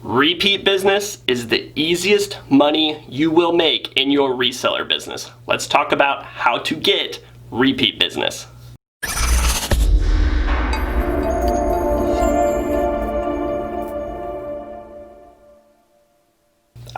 Repeat business is the easiest money you will make in your reseller business. Let's talk about how to get repeat business.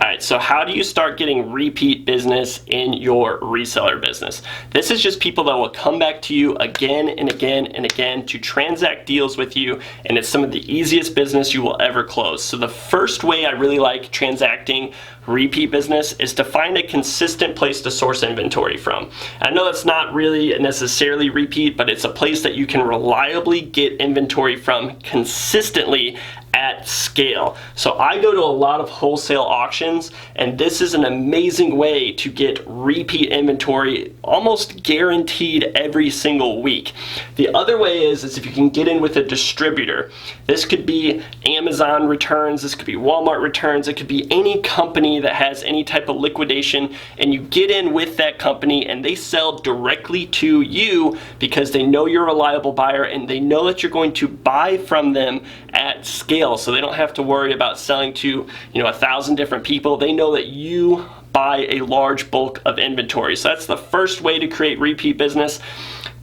Alright, so how do you start getting repeat business in your reseller business? This is just people that will come back to you again and again and again to transact deals with you, and it's some of the easiest business you will ever close. So the first way I really like transacting repeat business is to find a consistent place to source inventory from. I know that's not really necessarily repeat, but it's a place that you can reliably get inventory from consistently at scale. So I go to a lot of wholesale auctions, and this is an amazing way to get repeat inventory almost guaranteed every single week. The other way is if you can get in with a distributor. This could be Amazon returns, this could be Walmart returns, it could be any company that has any type of liquidation, and you get in with that company and they sell directly to you because they know you're a reliable buyer and they know that you're going to buy from them at scale. So they don't have to worry about selling to 1,000 different people. They know that you buy a large bulk of inventory. So that's the first way to create repeat business.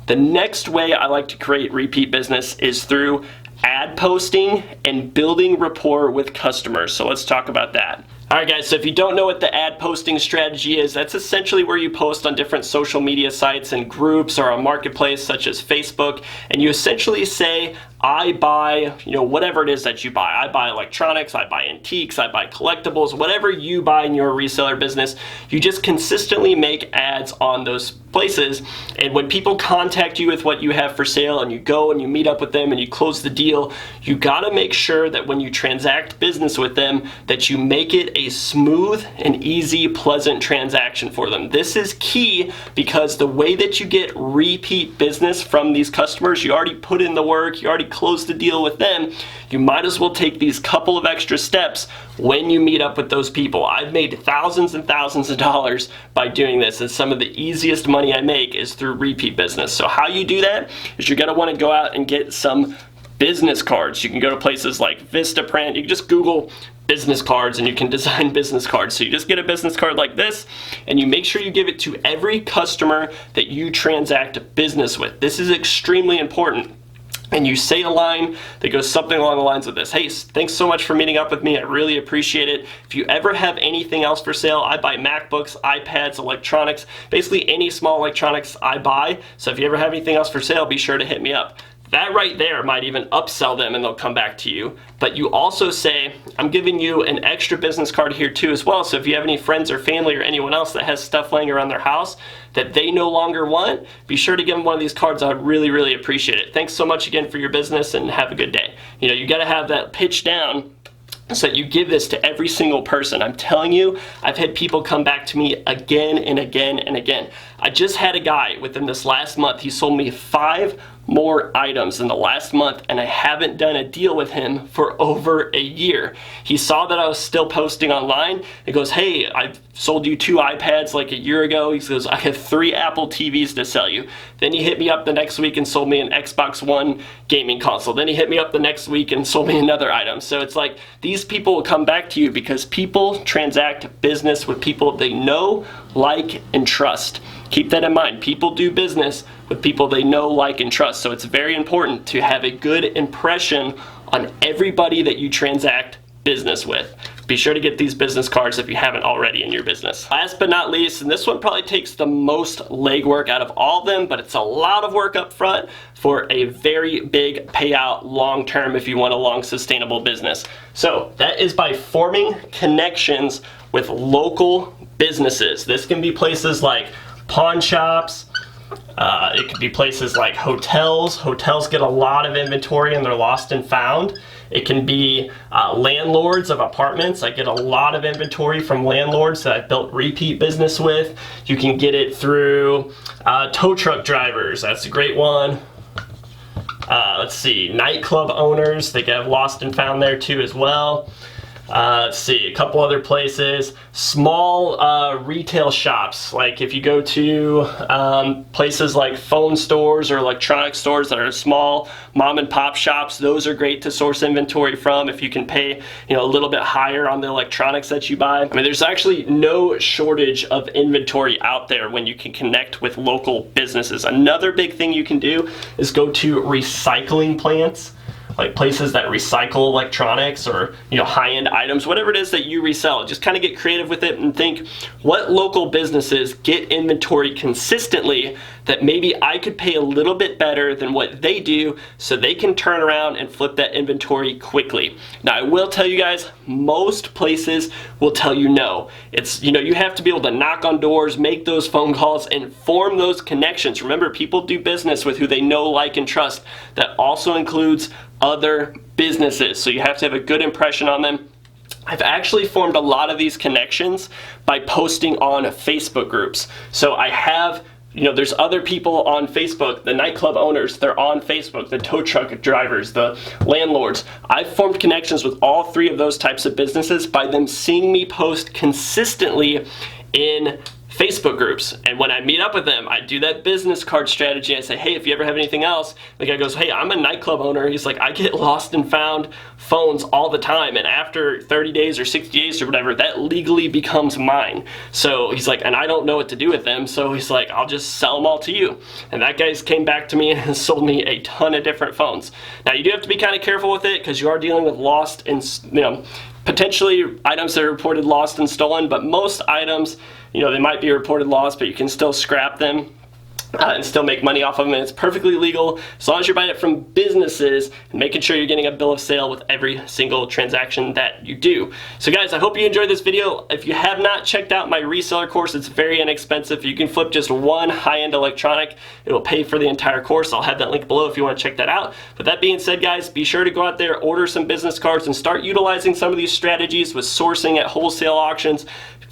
The next way I like to create repeat business is through ad posting and building rapport with customers. So let's talk about that. Alright guys, so if you don't know what the ad posting strategy is, that's essentially where you post on different social media sites and groups or a marketplace such as Facebook, and you essentially say, I buy, whatever it is that you buy. I buy electronics, I buy antiques, I buy collectibles, whatever you buy in your reseller business, you just consistently make ads on those places. And when people contact you with what you have for sale and you go and you meet up with them and you close the deal, you gotta make sure that when you transact business with them, that you make it a smooth and easy, pleasant transaction for them. This is key because the way that you get repeat business from these customers, you already put in the work, you already closed the deal with them, you might as well take these couple of extra steps when you meet up with those people. I've made thousands and thousands of dollars by doing this, and some of the easiest money I make is through repeat business. So how you do that is you're gonna wanna go out and get some business cards. You can go to places like Vistaprint. You can just Google business cards and you can design business cards. So you just get a business card like this and you make sure you give it to every customer that you transact business with. This is extremely important. And you say a line that goes something along the lines of this. Hey, thanks so much for meeting up with me. I really appreciate it. If you ever have anything else for sale, I buy MacBooks, iPads, electronics, basically any small electronics I buy. So if you ever have anything else for sale, be sure to hit me up. That right there might even upsell them and they'll come back to you. But you also say, I'm giving you an extra business card here too as well. So if you have any friends or family or anyone else that has stuff laying around their house that they no longer want, be sure to give them one of these cards. I would really, really appreciate it. Thanks so much again for your business and have a good day. You gotta have that pitch down so that you give this to every single person. I'm telling you, I've had people come back to me again and again and again. I just had a guy within this last month, he sold me 5 more items in the last month, and I haven't done a deal with him for over a year. He saw that I was still posting online. He goes, hey, I've sold you 2 iPads like a year ago. He goes, I have 3 Apple TVs to sell you. Then he hit me up the next week and sold me an Xbox One gaming console. Then he hit me up the next week and sold me another item. So it's like these people will come back to you because people transact business with people they know, like, and trust. Keep that in mind. People do business with people they know, like, and trust. So it's very important to have a good impression on everybody that you transact business with. Be sure to get these business cards if you haven't already in your business. Last but not least, and this one probably takes the most legwork out of all of them, but it's a lot of work up front for a very big payout long term if you want a long sustainable business. So that is by forming connections with local businesses. This can be places like pawn shops, it could be places like hotels. Hotels get a lot of inventory and they're lost and found. It can be landlords of apartments. I get a lot of inventory from landlords that I've built repeat business with. You can get it through tow truck drivers. That's a great one. Let's see, nightclub owners. They get lost and found there too as well. Let's see, a couple other places. Small retail shops, like if you go to places like phone stores or electronic stores that are small mom and pop shops, those are great to source inventory from if you can pay, a little bit higher on the electronics that you buy. I mean, there's actually no shortage of inventory out there when you can connect with local businesses. Another big thing you can do is go to recycling plants, like places that recycle electronics or high-end items, whatever it is that you resell. Just kind of get creative with it and think, what local businesses get inventory consistently that maybe I could pay a little bit better than what they do so they can turn around and flip that inventory quickly. Now, I will tell you guys, most places will tell you no. It's, you have to be able to knock on doors, make those phone calls, and form those connections. Remember, people do business with who they know, like, and trust. That also includes other businesses, so you have to have a good impression on them. I've actually formed a lot of these connections by posting on Facebook groups. So I have, there's other people on Facebook, the nightclub owners, they're on Facebook, the tow truck drivers, the landlords. I've formed connections with all three of those types of businesses by them seeing me post consistently in Facebook groups. And when I meet up with them, I do that business card strategy. I say, hey, if you ever have anything else, the guy goes, hey, I'm a nightclub owner. He's like, I get lost and found phones all the time. And after 30 days or 60 days or whatever, that legally becomes mine. So he's like, and I don't know what to do with them. So he's like, I'll just sell them all to you. And that guy's came back to me and has sold me a ton of different phones. Now, you do have to be kind of careful with it because you are dealing with lost and, potentially items that are reported lost and stolen, but most items, they might be reported lost, but you can still scrap them and still make money off of them, and it's perfectly legal as long as you're buying it from businesses and making sure you're getting a bill of sale with every single transaction that you do. So guys, I hope you enjoyed this video. If you have not checked out my reseller course, it's very inexpensive. You can flip just one high-end electronic. It'll pay for the entire course. I'll have that link below if you want to check that out. But that being said, guys, be sure to go out there, order some business cards, and start utilizing some of these strategies with sourcing at wholesale auctions,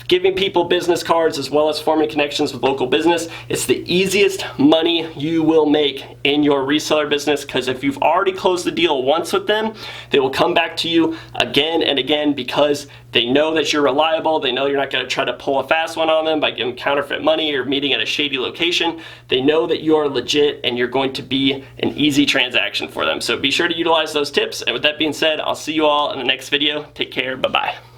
giving people business cards, as well as forming connections with local business. It's the easiest money you will make in your reseller business, because if you've already closed the deal once with them, they will come back to you again and again because they know that you're reliable. They know you're not going to try to pull a fast one on them by giving counterfeit money or meeting at a shady location. They know that you are legit and you're going to be an easy transaction for them. So be sure to utilize those tips. And with that being said, I'll see you all in the next video. Take care. Bye-bye.